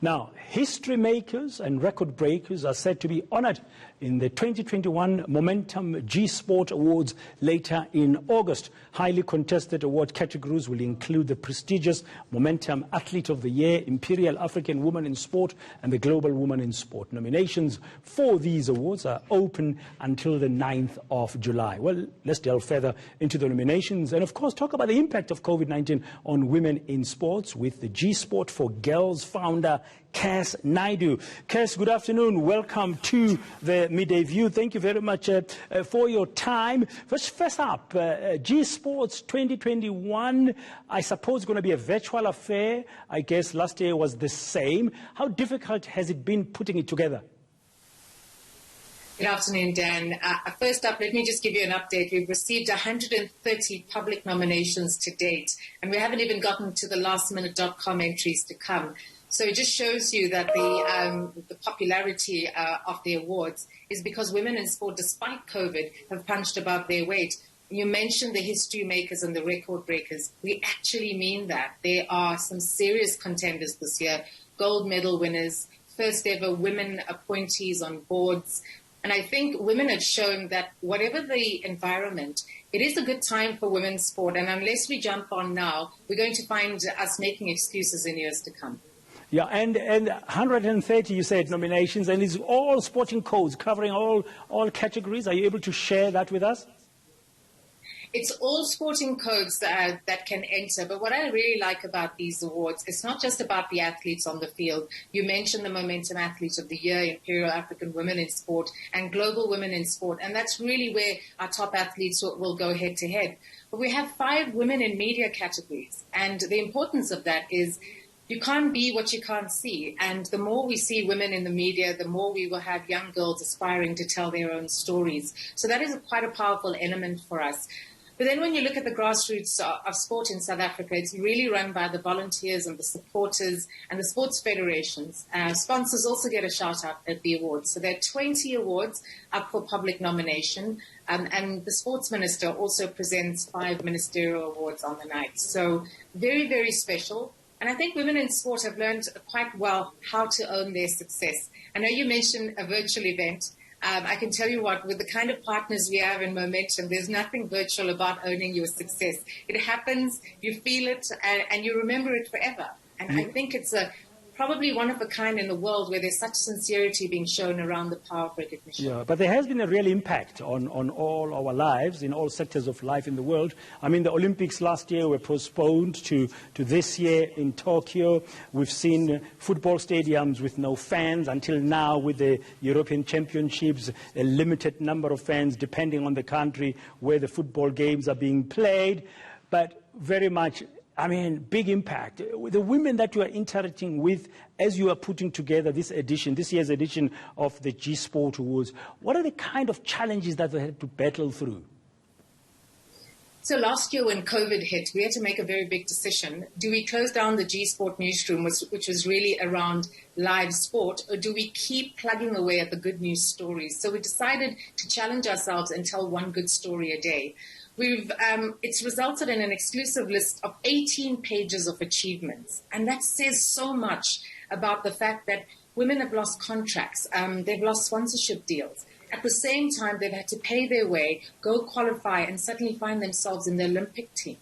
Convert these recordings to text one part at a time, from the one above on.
Now, history makers and record breakers are said to be honored in the 2021 Momentum GSport Awards later in August. Highly contested award categories will include the prestigious Momentum Athlete of the Year, Imperial African Woman in Sport, and the Global Woman in Sport. Nominations for these awards are open until the 9th of July. Well, let's delve further into the nominations and, of course, talk about the impact of COVID-19 on women in sports with the GSport for Girls founder, Kass Naidoo. Kass, good afternoon. Welcome to the Midday View. Thank you very much for your time. First up, GSports 2021, I suppose, going to be a virtual affair. I guess last year was the same. How difficult has it been putting it together? Good afternoon, Dan. First up, let me just give you an update. We've received 130 public nominations to date, and we haven't even gotten to the lastminute.com entries to come. So it just shows you that the popularity of the awards is because women in sport, despite COVID, have punched above their weight. You mentioned the history makers and the record breakers. We actually mean that. There are some serious contenders this year, gold medal winners, first ever women appointees on boards. And I think women have shown that whatever the environment, it is a good time for women's sport. And unless we jump on now, we're going to find us making excuses in years to come. Yeah, and 130, you said, nominations, and it's all sporting codes covering all categories. Are you able to share that with us? It's all sporting codes that can enter. But what I really like about these awards, it's not just about the athletes on the field. You mentioned the Momentum Athlete of the Year, Imperial African Women in Sport, and Global Women in Sport. And that's really where our top athletes will go head to head. But we have 5 women in media categories. And the importance of that is you can't be what you can't see. And the more we see women in the media, the more we will have young girls aspiring to tell their own stories. So that is quite a powerful element for us. But then when you look at the grassroots of sport in South Africa, it's really run by the volunteers and the supporters and the sports federations. Sponsors also get a shout out at the awards. So there are 20 awards up for public nomination. And the sports minister also presents 5 ministerial awards on the night. So very, very special. And I think women in sport have learned quite well how to own their success. I know you mentioned a virtual event. I can tell you what, with the kind of partners we have in Momentum, there's nothing virtual about owning your success. It happens, you feel it, and you remember it forever. And I think it's probably one of a kind in the world where there's such sincerity being shown around the power of recognition. Yeah, but there has been a real impact on all our lives, in all sectors of life in the world. I mean, the Olympics last year were postponed to this year in Tokyo. We've seen football stadiums with no fans until now with the European Championships, a limited number of fans depending on the country where the football games are being played. But very much, I mean, big impact. The women that you are interacting with as you are putting together this year's edition of the GSport Awards, what are the kind of challenges that they had to battle through? So last year when COVID hit, we had to make a very big decision. Do we close down the GSport newsroom, which was really around live sport, or do we keep plugging away at the good news stories? So we decided to challenge ourselves and tell one good story a day. It's resulted in an exclusive list of 18 pages of achievements. And that says so much about the fact that women have lost contracts, they've lost sponsorship deals. At the same time, they've had to pay their way, go qualify, and suddenly find themselves in the Olympic team.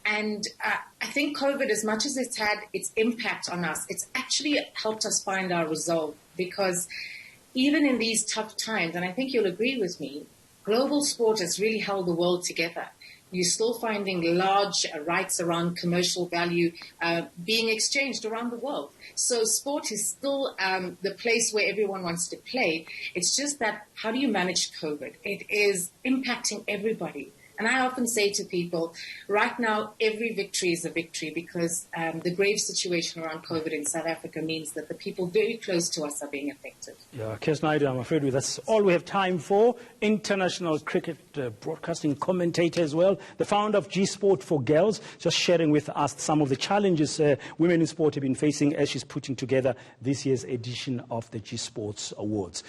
And I think COVID, as much as it's had its impact on us, it's actually helped us find our resolve. Because even in these tough times, and I think you'll agree with me, global sport has really held the world together. You're still finding large rights around commercial value being exchanged around the world. So sport is still the place where everyone wants to play. It's just that, how do you manage COVID? It is impacting everybody. And I often say to people, right now, every victory is a victory because the grave situation around COVID in South Africa means that the people very close to us are being affected. Yeah, Kass Naidoo, I'm afraid that's all we have time for. International cricket broadcasting commentator as well, the founder of GSport for Girls, just sharing with us some of the challenges women in sport have been facing as she's putting together this year's edition of the GSports Awards.